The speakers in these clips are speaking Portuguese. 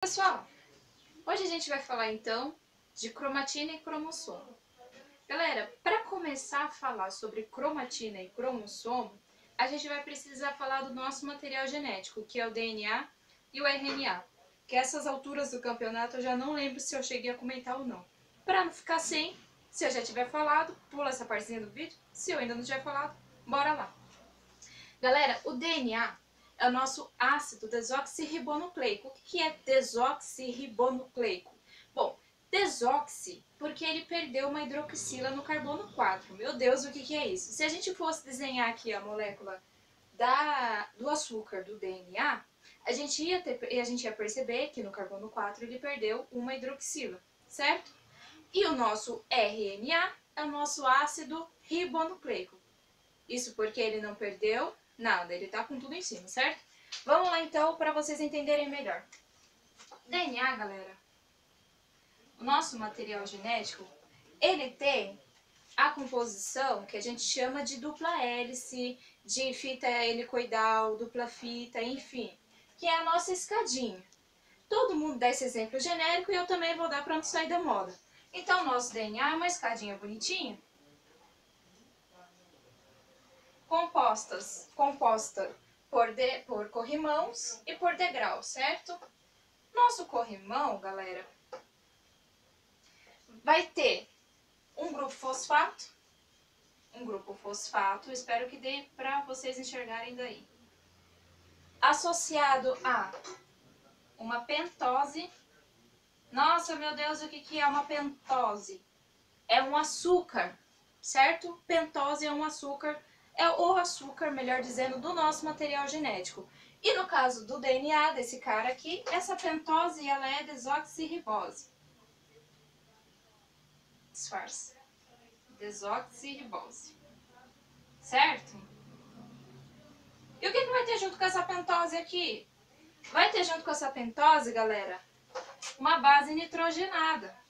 Pessoal, hoje a gente vai falar então de cromatina e cromossomo. Galera, para começar a falar sobre cromatina e cromossomo, a gente vai precisar falar do nosso material genético, que é o DNA e o RNA. Que a essas alturas do campeonato eu já não lembro se eu cheguei a comentar ou não. Para não ficar sem, se eu já tiver falado, pula essa partezinha do vídeo. Se eu ainda não tiver falado, bora lá. Galera, o DNA é o nosso ácido desoxirribonucleico. O que é desoxirribonucleico? Bom, desoxi, porque ele perdeu uma hidroxila no carbono 4. Meu Deus, o que é isso? Se a gente fosse desenhar aqui a molécula do açúcar do DNA, a gente ia perceber que no carbono 4 ele perdeu uma hidroxila, certo? E o nosso RNA é o nosso ácido ribonucleico. Isso porque ele não perdeu nada, ele tá com tudo em cima, certo? Vamos lá então para vocês entenderem melhor. DNA, galera, o nosso material genético, ele tem a composição que a gente chama de dupla hélice, de fita helicoidal, dupla fita, enfim, que é a nossa escadinha. Todo mundo dá esse exemplo genérico e eu também vou dar para não sair da moda. Então, nosso DNA é uma escadinha bonitinha, composta por corrimãos e por degrau, certo? Nosso corrimão, galera, vai ter um grupo fosfato, espero que dê para vocês enxergarem daí, associado a uma pentose. Nossa, meu Deus, o que é uma pentose? É um açúcar, certo? Pentose é um açúcar, é o açúcar, melhor dizendo, do nosso material genético. E no caso do DNA desse cara aqui, essa pentose ela é desoxirribose. Disfarce. Desoxirribose. Certo? E o que vai ter junto com essa pentose aqui? Vai ter junto com essa pentose, galera, uma base nitrogenada.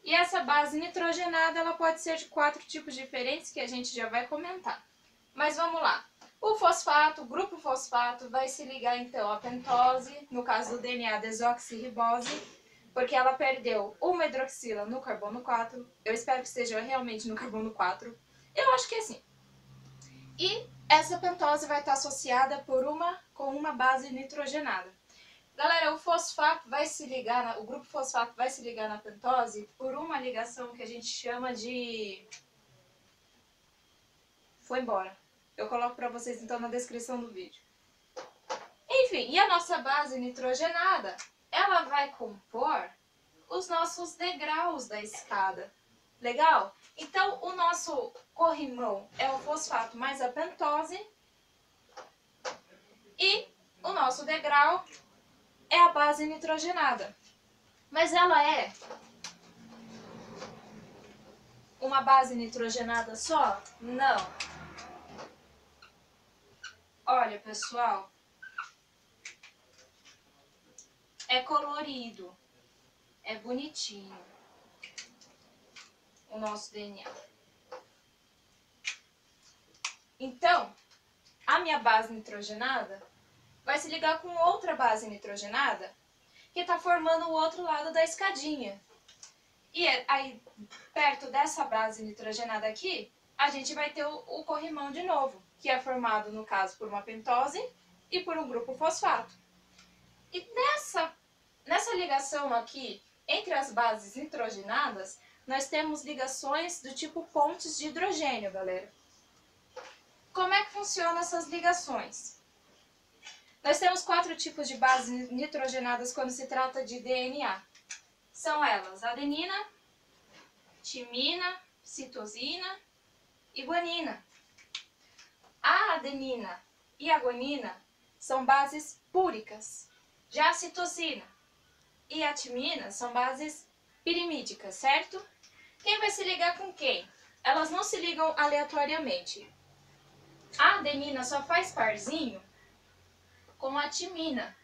E essa base nitrogenada ela pode ser de 4 tipos diferentes que a gente já vai comentar. Mas vamos lá. O fosfato, o grupo fosfato, vai se ligar então à pentose, no caso do DNA, desoxirribose, porque ela perdeu uma hidroxila no carbono 4. Eu espero que esteja realmente no carbono 4. Eu acho que é assim. E essa pentose vai estar associada com uma base nitrogenada. Galera, o fosfato vai se ligar, o grupo fosfato vai se ligar na pentose por uma ligação que a gente chama de... Foi embora. Eu coloco para vocês então na descrição do vídeo. Enfim, e a nossa base nitrogenada, ela vai compor os nossos degraus da escada. Legal? Então, o nosso corrimão é o fosfato mais a pentose e o nosso degrau é a base nitrogenada. Mas ela é uma base nitrogenada só? Não. Olha, pessoal, é colorido, é bonitinho o nosso DNA. Então, a minha base nitrogenada vai se ligar com outra base nitrogenada que está formando o outro lado da escadinha. E aí, perto dessa base nitrogenada aqui, a gente vai ter o corrimão de novo, que é formado, no caso, por uma pentose e por um grupo fosfato. E nessa ligação aqui, entre as bases nitrogenadas, nós temos ligações do tipo pontes de hidrogênio, galera. Como é que funcionam essas ligações? Nós temos 4 tipos de bases nitrogenadas quando se trata de DNA. São elas adenina, timina, citosina e guanina. A adenina e a guanina são bases púricas. Já a citosina e a timina são bases pirimídicas, certo? Quem vai se ligar com quem? Elas não se ligam aleatoriamente. A adenina só faz parzinho com a timina.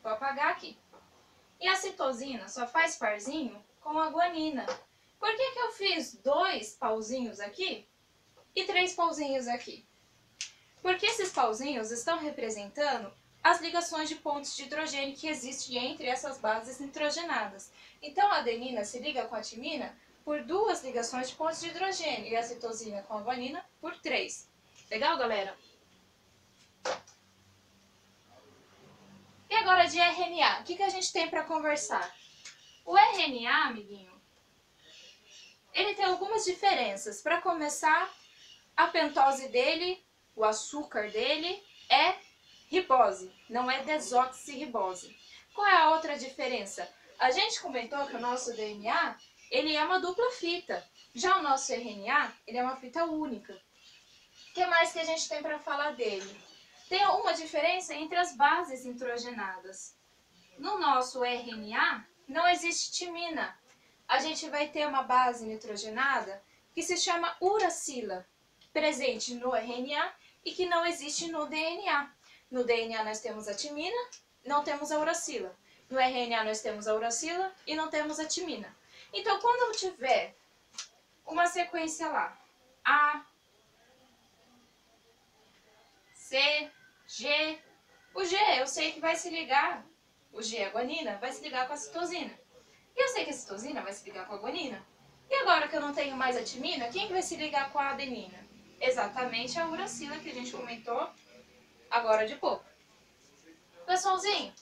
Vou apagar aqui. E a citosina só faz parzinho com a guanina. Por que eu fiz 2 pauzinhos aqui e 3 pauzinhos aqui? Porque esses pauzinhos estão representando as ligações de pontos de hidrogênio que existem entre essas bases nitrogenadas. Então a adenina se liga com a timina por 2 ligações de pontos de hidrogênio e a citosina com a guanina por 3. Legal, galera? E agora de RNA, o que a gente tem para conversar? O RNA, amiguinho, ele tem algumas diferenças. Para começar, a pentose dele, o açúcar dele, é ribose, não é desoxirribose. Qual é a outra diferença? A gente comentou que o nosso DNA, ele é uma dupla fita. Já o nosso RNA, ele é uma fita única. O que mais que a gente tem para falar dele? Tem uma diferença entre as bases nitrogenadas. No nosso RNA, não existe timina. A gente vai ter uma base nitrogenada que se chama uracila, presente no RNA e que não existe no DNA. No DNA nós temos a timina, não temos a uracila. No RNA nós temos a uracila e não temos a timina. Então, quando eu tiver uma sequência lá, A, C, G, o G eu sei que vai se ligar, o G, a guanina, vai se ligar com a citosina. E eu sei que a citosina vai se ligar com a guanina. E agora que eu não tenho mais a timina, quem que vai se ligar com a adenina? Exatamente a uracila que a gente comentou agora de pouco. Pessoalzinho,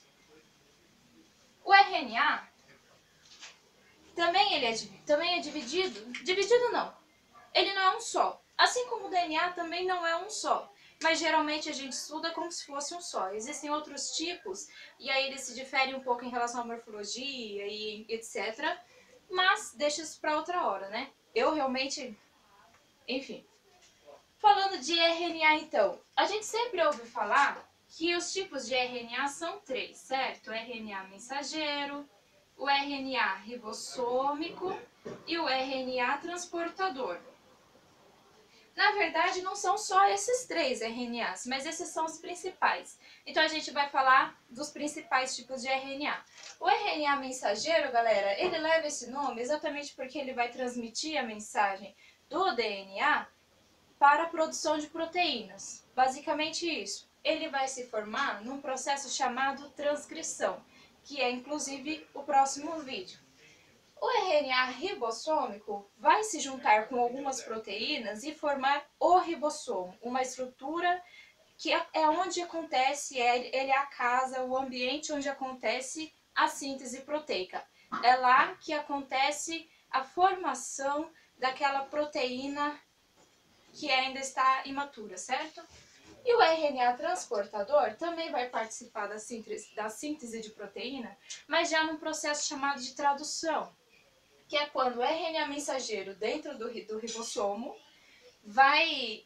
o RNA também é dividido. Dividido não. Ele não é um só. Assim como o DNA também não é um só. Mas geralmente a gente estuda como se fosse um só. Existem outros tipos, e aí eles se diferem um pouco em relação à morfologia e etc. Mas deixa isso para outra hora, né? Eu realmente... Enfim. Falando de RNA então, a gente sempre ouve falar que os tipos de RNA são 3, certo? O RNA mensageiro, o RNA ribossômico e o RNA transportador. Na verdade, não são só esses 3 RNAs, mas esses são os principais. Então, a gente vai falar dos principais tipos de RNA. O RNA mensageiro, galera, ele leva esse nome exatamente porque ele vai transmitir a mensagem do DNA para a produção de proteínas. Basicamente isso. Ele vai se formar num processo chamado transcrição, que é inclusive o próximo vídeo. O RNA ribossômico vai se juntar com algumas proteínas e formar o ribossomo, uma estrutura que é onde acontece, ele é a casa, o ambiente onde acontece a síntese proteica. É lá que acontece a formação daquela proteína que ainda está imatura, certo? E o RNA transportador também vai participar da síntese de proteína, mas já num processo chamado de tradução, que é quando o RNA mensageiro dentro do ribossomo vai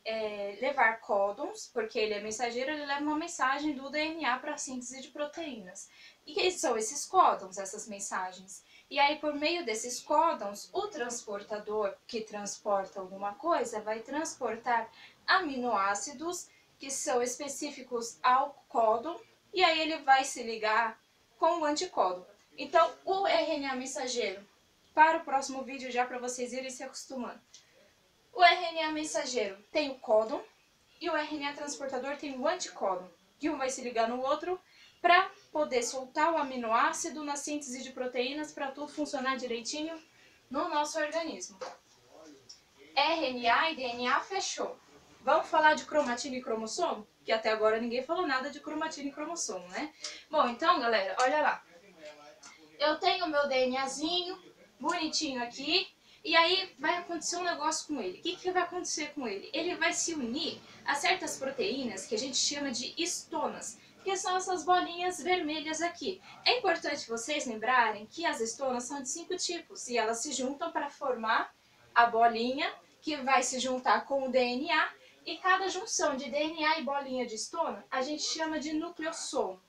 levar códons, porque ele é mensageiro, ele leva uma mensagem do DNA para a síntese de proteínas. E que são esses códons, essas mensagens? E aí, por meio desses códons, o transportador que transporta alguma coisa vai transportar aminoácidos que são específicos ao códon, e aí ele vai se ligar com o anticódon. Então, o RNA mensageiro, para o próximo vídeo já para vocês irem se acostumando. O RNA mensageiro tem o códon e o RNA transportador tem o anticódon. E um vai se ligar no outro para poder soltar o aminoácido na síntese de proteínas para tudo funcionar direitinho no nosso organismo. RNA e DNA fechou. Vamos falar de cromatina e cromossomo? Que até agora ninguém falou nada de cromatina e cromossomo, né? Bom, então, galera, olha lá. Eu tenho o meu DNAzinho bonitinho aqui. E aí vai acontecer um negócio com ele. O que vai acontecer com ele? Ele vai se unir a certas proteínas que a gente chama de histonas, que são essas bolinhas vermelhas aqui. É importante vocês lembrarem que as histonas são de 5 tipos e elas se juntam para formar a bolinha que vai se juntar com o DNA, e cada junção de DNA e bolinha de histona a gente chama de nucleossomo.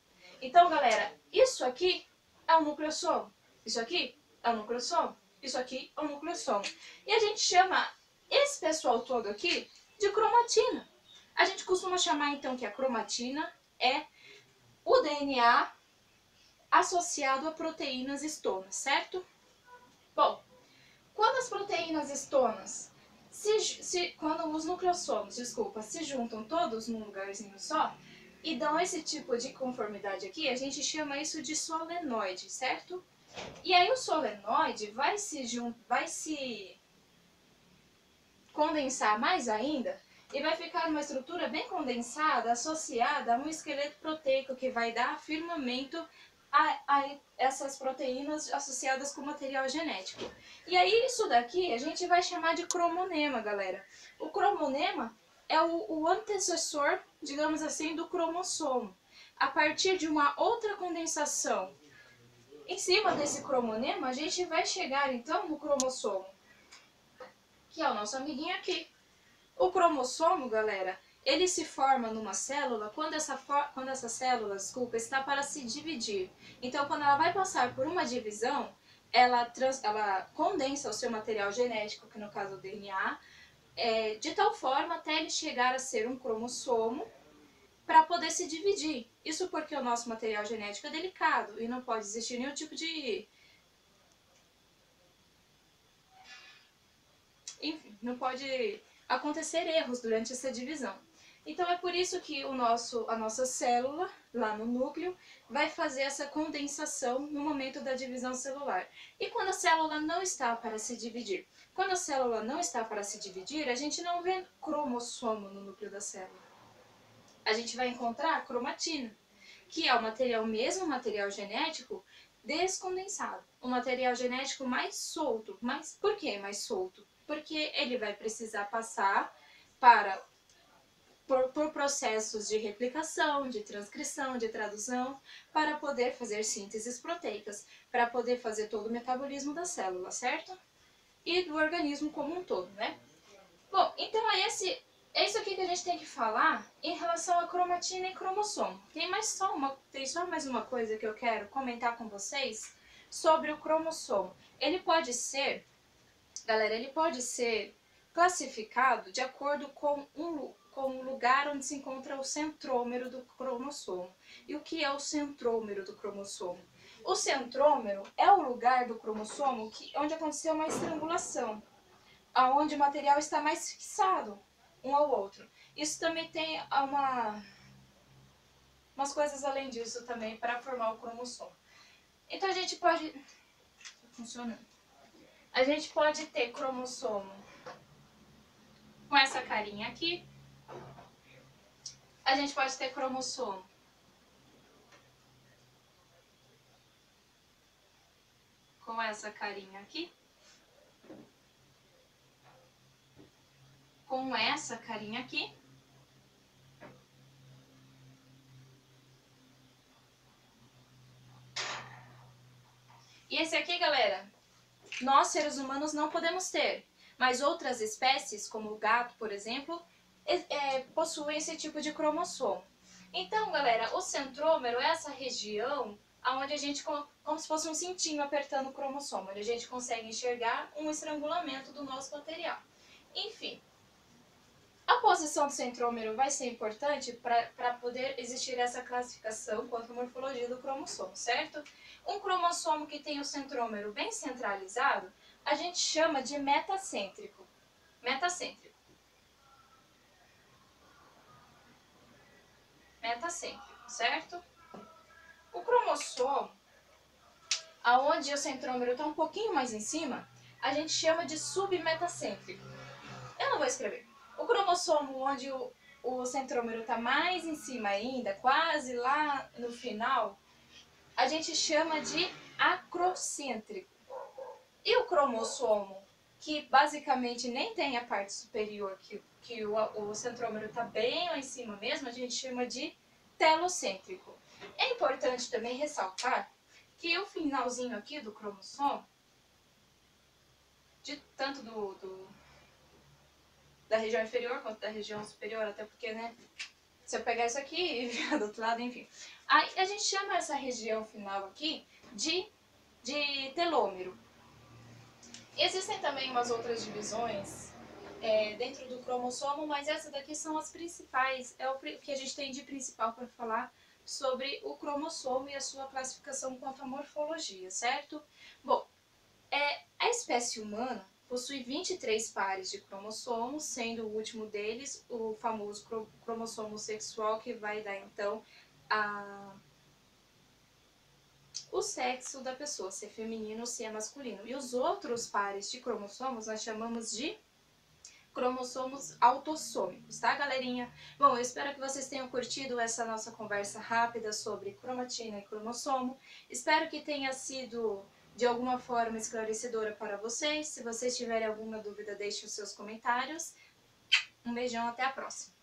Então, galera, isso aqui é o nucleossomo, isso aqui é o nucleossomo. Isso aqui é o nucleossomo. E a gente chama esse pessoal todo aqui de cromatina. A gente costuma chamar então que a cromatina é o DNA associado a proteínas histonas, certo? Bom, quando as proteínas histonas Quando os nucleossomos, desculpa, se juntam todos num lugarzinho só e dão esse tipo de conformidade aqui, a gente chama isso de solenoide, certo? E aí o solenoide vai se condensar mais ainda e vai ficar uma estrutura bem condensada, associada a um esqueleto proteico que vai dar firmamento a essas proteínas associadas com material genético. E aí isso daqui a gente vai chamar de cromonema, galera. O cromonema é o antecessor, digamos assim, do cromossomo. A partir de uma outra condensação em cima desse cromonema, a gente vai chegar então no cromossomo, que é o nosso amiguinho aqui. O cromossomo, galera, ele se forma numa célula quando essa célula, desculpa, está para se dividir. Então, quando ela vai passar por uma divisão, ela condensa o seu material genético, que no caso é o DNA, de tal forma até ele chegar a ser um cromossomo para poder se dividir. Isso porque o nosso material genético é delicado e não pode existir nenhum tipo de... Enfim, não pode acontecer erros durante essa divisão. Então é por isso que a nossa célula, lá no núcleo, vai fazer essa condensação no momento da divisão celular. E quando a célula não está para se dividir? Quando a célula não está para se dividir, a gente não vê cromossomo no núcleo da célula. A gente vai encontrar cromatina, que é o material mesmo, o material genético, descondensado. O material genético mais solto. Mas por que mais solto? Porque ele vai precisar passar por processos de replicação, de transcrição, de tradução, para poder fazer sínteses proteicas, para poder fazer todo o metabolismo da célula, certo? E do organismo como um todo, né? Bom, então é isso aqui que a gente tem que falar em relação a cromatina e cromossomo. Tem só mais uma coisa que eu quero comentar com vocês sobre o cromossomo. Galera, ele pode ser classificado de acordo com o lugar onde se encontra o centrômero do cromossomo. E o que é o centrômero do cromossomo? O centrômero é o lugar do cromossomo onde aconteceu uma estrangulação, onde o material está mais fixado um ao outro. Isso também tem umas coisas além disso também para formar o cromossomo. Então a gente pode... Funcionando. A gente pode ter cromossomo com essa carinha aqui. A gente pode ter cromossomo com essa carinha aqui. Com essa carinha aqui. E esse aqui, galera, nós seres humanos não podemos ter, mas outras espécies, como o gato, por exemplo, possuem esse tipo de cromossomo. Então, galera, o centrômero é essa região onde a gente, como se fosse um cintinho apertando o cromossomo, onde a gente consegue enxergar um estrangulamento do nosso material. Enfim, a posição do centrômero vai ser importante para poder existir essa classificação quanto à morfologia do cromossomo, certo? Um cromossomo que tem o centrômero bem centralizado, a gente chama de metacêntrico. Metacêntrico. Metacêntrico, certo? O cromossomo, aonde o centrômero está um pouquinho mais em cima, a gente chama de submetacêntrico. Eu não vou escrever. O cromossomo onde o centrômero está mais em cima ainda, quase lá no final, a gente chama de acrocêntrico. E o cromossomo, que basicamente nem tem a parte superior, que o centrômero está bem lá em cima mesmo, a gente chama de telocêntrico. É importante também ressaltar que o finalzinho aqui do cromossomo, tanto da região inferior quanto da região superior, até porque, né, se eu pegar isso aqui e virar do outro lado, enfim. Aí a gente chama essa região final aqui de telômero. Existem também umas outras divisões dentro do cromossomo, mas essas daqui são as principais, é o que a gente tem de principal para falar sobre o cromossomo e a sua classificação quanto à morfologia, certo? Bom, a espécie humana, possui 23 pares de cromossomos, sendo o último deles o famoso cromossomo sexual, que vai dar então o sexo da pessoa, se é feminino ou se é masculino. E os outros pares de cromossomos nós chamamos de cromossomos autossômicos, tá, galerinha? Bom, eu espero que vocês tenham curtido essa nossa conversa rápida sobre cromatina e cromossomo. Espero que tenha sido de alguma forma esclarecedora para vocês. Se vocês tiverem alguma dúvida, deixem os seus comentários. Um beijão, até a próxima!